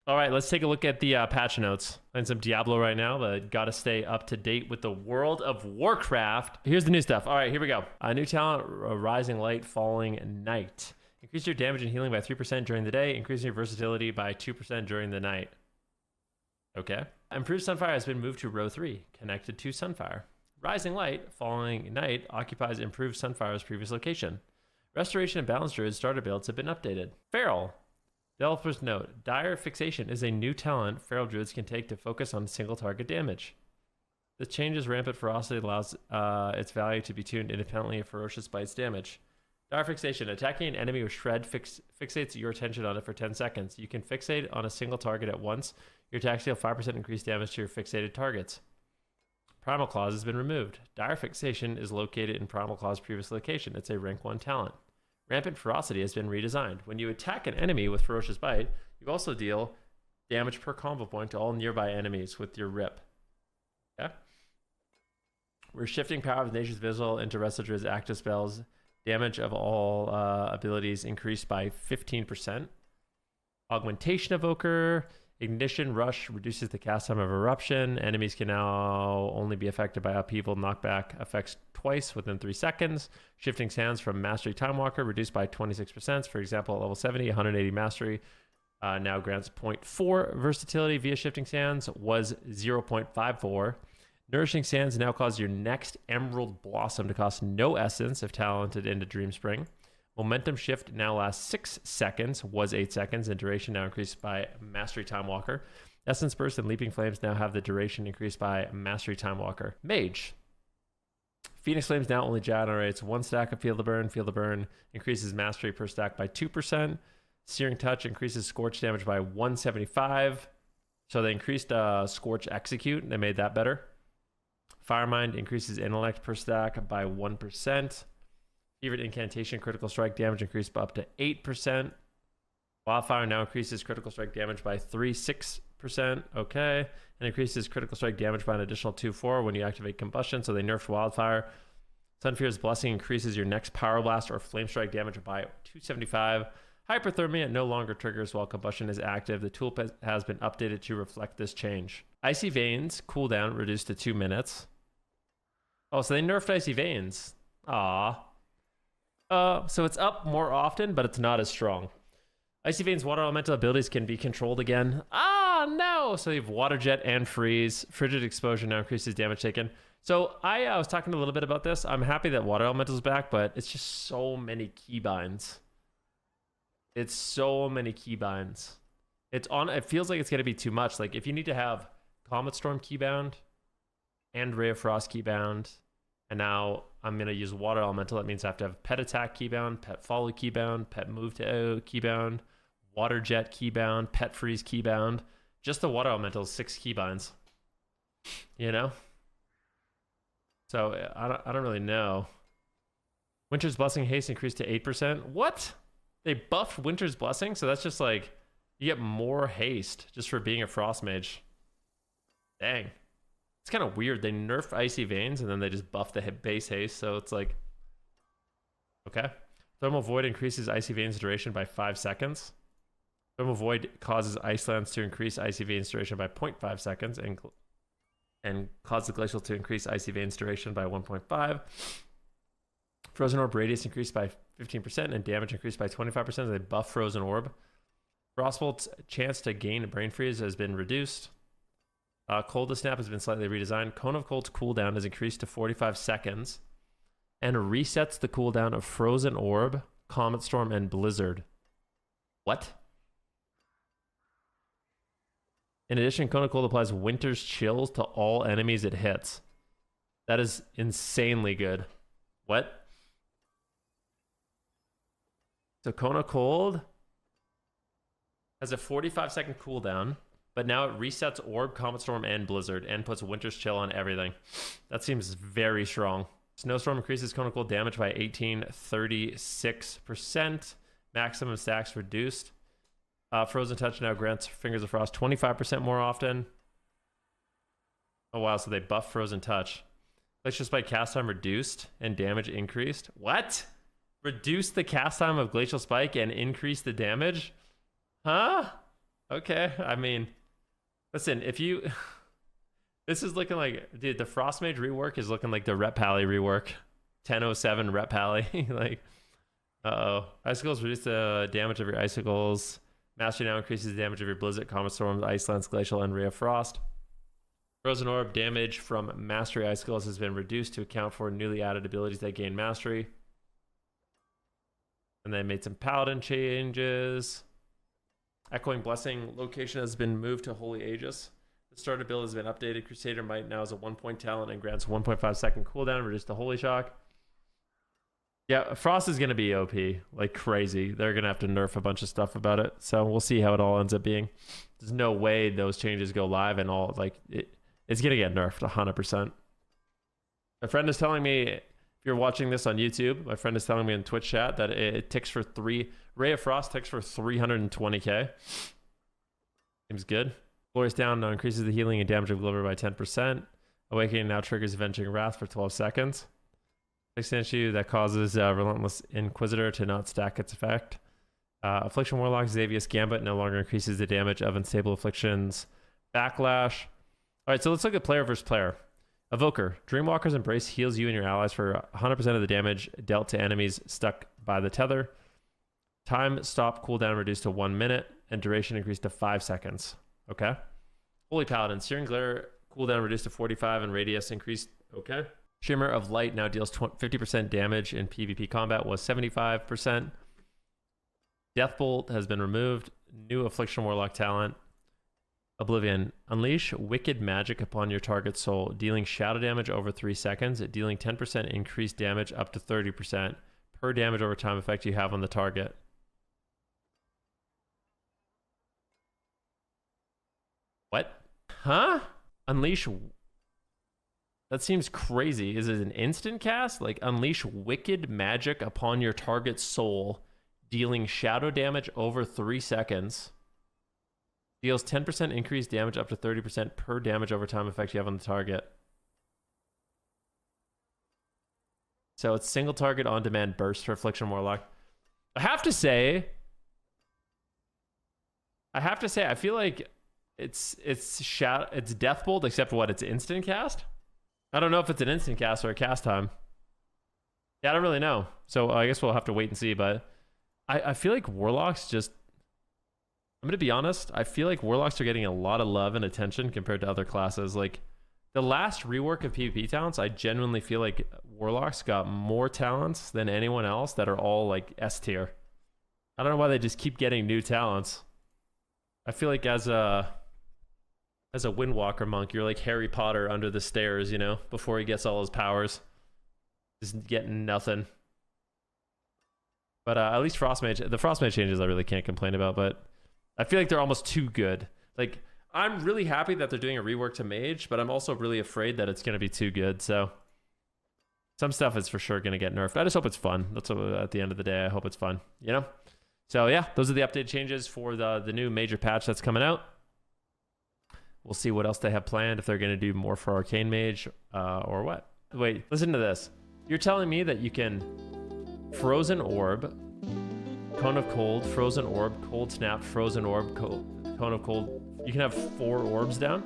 All right, let's take a look at the patch notes. Playing some Diablo right now, but gotta stay up to date with the world of Warcraft. Here's the new stuff. All right, here we go. A new talent, Rising Light, Falling Night. Increase your damage and healing by 3% during the day, increasing your versatility by 2% during the night. Okay. Improved Sunfire has been moved to row 3, connected to Sunfire. Rising Light, Falling Night occupies improved Sunfire's previous location. Restoration and Balance Druid starter builds have been updated. Feral. Developer's note, Dire Fixation is a new talent Feral Druids can take to focus on single target damage. The change's rampant ferocity allows its value to be tuned independently of Ferocious Bite's damage. Dire Fixation, attacking an enemy with Shred fixates your attention on it for 10 seconds. You can fixate on a single target at once. Your attacks deal 5% increased damage to your fixated targets. Primal Claws has been removed. Dire Fixation is located in Primal Claw's previous location. It's a rank 1 talent. Rampant Ferocity has been redesigned. When you attack an enemy with Ferocious Bite, you also deal damage per combo point to all nearby enemies with your rip. Okay? We're shifting power of the Nature's Vigil into Rest of Druid's active spells. Damage of all abilities increased by 15%. Augmentation Evoker. Ignition Rush reduces the cast time of Eruption. Enemies can now only be affected by upheaval knockback effects twice within 3 seconds. Shifting Sands from Mastery Time Walker reduced by 26%. For example, at level 70, 180 Mastery now grants 0.4 versatility via Shifting Sands was 0.54. Nourishing Sands now cause your next Emerald Blossom to cost no essence if talented into Dreamspring. Momentum Shift now lasts 6 seconds, was 8 seconds, and duration now increased by Mastery Time Walker. Essence Burst and Leaping Flames now have the duration increased by Mastery Time Walker. Mage. Phoenix Flames now only generates 1 stack of Field of Burn. Field of Burn increases Mastery per stack by 2%. Searing Touch increases Scorch damage by 175. So they increased Scorch Execute, and they made that better. Firemind increases Intellect per stack by 1%. Fevered Incantation critical strike damage increased by up to 8%. Wildfire now increases critical strike damage by 3.6%. Okay. And increases critical strike damage by an additional 2.4 when you activate Combustion. So they nerfed Wildfire. Sunfear's Blessing increases your next Power Blast or Flame Strike damage by 275. Hyperthermia no longer triggers while Combustion is active. The tooltip has been updated to reflect this change. Icy Veins cooldown reduced to 2 minutes. Oh, so they nerfed Icy Veins. Aww. So it's up more often, but it's not as strong. Icy Veins water elemental abilities can be controlled again. Ah, no! So you have Water Jet and Freeze. Frigid Exposure now increases damage taken. So I was talking a little bit about this. I'm happy that Water Elemental is back, but it's just so many keybinds. It's so many keybinds. It feels like it's going to be too much. Like if you need to have Comet Storm keybound and Ray of Frost keybound, and now I'm going to use Water Elemental. That means I have to have Pet Attack keybound, Pet Follow keybound, Pet Move to keybound, Water Jet keybound, Pet Freeze keybound. Just the Water Elemental is 6 keybinds. You know? So I don't really know. Winter's Blessing haste increased to 8%. What? They buffed Winter's Blessing? So that's just like, you get more haste just for being a Frost Mage. Dang. It's kind of weird. They nerfed Icy Veins and then they just buffed the base haste. So it's like, okay. Thermal Void increases Icy Veins duration by 5 seconds. Thermal Void causes Icelands to increase Icy Veins duration by 0.5 seconds and cause the Glacial to increase Icy Veins duration by 1.5. Frozen Orb radius increased by 15% and damage increased by 25%. They buff Frozen Orb. Frostbolt's chance to gain a Brain Freeze has been reduced. Cold to Snap has been slightly redesigned. Cone of Cold's cooldown has increased to 45 seconds and resets the cooldown of Frozen Orb, Comet Storm, and Blizzard. What? In addition, Cone of Cold applies Winter's Chills to all enemies it hits. That is insanely good. What? So Cone of Cold has a 45-second cooldown, but now it resets Orb, Comet Storm, and Blizzard, and puts Winter's Chill on everything. That seems very strong. Snowstorm increases Cone of Cold damage by 36%. Maximum stacks reduced. Frozen Touch now grants Fingers of Frost 25% more often. Oh wow, so they buffed Frozen Touch. Glacial Spike cast time reduced and damage increased. What? Reduce the cast time of Glacial Spike and increase the damage? Huh? Okay, I mean, listen, if you... This is looking like... Dude, the Frost Mage rework is looking like the Rep Pally rework. 1007 Rep Pally. Like, uh-oh. Icicles reduce the damage of your icicles. Mastery now increases the damage of your Blizzard, Comet Storms, Ice Lance, Glacial, and Ray of Frost. Frozen Orb damage from Mastery Icicles has been reduced to account for newly added abilities that gain Mastery. And they made some Paladin changes. Echoing Blessing location has been moved to Holy Aegis. The starter build has been updated. Crusader Might now is a 1-point talent and grants 1.5 second cooldown, reduced to Holy Shock. Yeah, Frost is going to be OP like crazy. They're going to have to nerf a bunch of stuff about it. So we'll see how it all ends up being. There's no way those changes go live and all, like, it's going to get nerfed 100%. My friend is telling me, if you're watching this on YouTube, my friend is telling me in Twitch chat that it ticks for Ray of Frost ticks for 320k. Seems good. Glorious Down now increases the healing and damage of Glover by 10%. Awakening now triggers Avenging Wrath for 12 seconds. Fixed issue that causes Relentless Inquisitor to not stack its effect. Affliction Warlock Xavius Gambit no longer increases the damage of Unstable Afflictions. Backlash. All right, so let's look at player versus player. Evoker. Dreamwalker's Embrace heals you and your allies for 100% of the damage dealt to enemies stuck by the tether. Time stop cooldown reduced to 1 minute and duration increased to 5 seconds. Okay. Holy Paladin. Searing Glare cooldown reduced to 45 and radius increased. Okay. Shimmer of Light now deals 50% damage in PvP combat, was 75%. Deathbolt has been removed. New Affliction Warlock talent. Oblivion. Unleash wicked magic upon your target's soul, dealing shadow damage over 3 seconds, dealing 10% increased damage up to 30% per damage over time effect you have on the target. What? Huh? Unleash... That seems crazy. Is it an instant cast? Like, unleash wicked magic upon your target's soul, dealing shadow damage over 3 seconds. Deals 10% increased damage up to 30% per damage over time effect you have on the target. So it's single target on demand burst for Affliction Warlock. I have to say, I feel like it's Deathbolt, except what? It's instant cast? I don't know if it's an instant cast or a cast time. Yeah, I don't really know. So I guess we'll have to wait and see. But I feel like Warlocks just... I'm going to be honest. I feel like Warlocks are getting a lot of love and attention compared to other classes. Like, the last rework of PvP talents, I genuinely feel like Warlocks got more talents than anyone else that are all, like, S tier. I don't know why they just keep getting new talents. I feel like as a Windwalker monk, you're like Harry Potter under the stairs, you know, before he gets all his powers. Just getting nothing. But at least the Frost Mage changes I really can't complain about, but I feel like they're almost too good. Like, I'm really happy that they're doing a rework to Mage, but I'm also really afraid that it's going to be too good, so... Some stuff is for sure going to get nerfed. I just hope it's fun. That's what, at the end of the day, I hope it's fun, you know? So yeah, those are the updated changes for the new major patch that's coming out. We'll see what else they have planned, if they're going to do more for Arcane Mage or what. Wait, listen to this. You're telling me that you can Frozen Orb, Cone of Cold, Frozen Orb, Cold Snap, Frozen Orb, Cone of Cold. You can have 4 orbs down?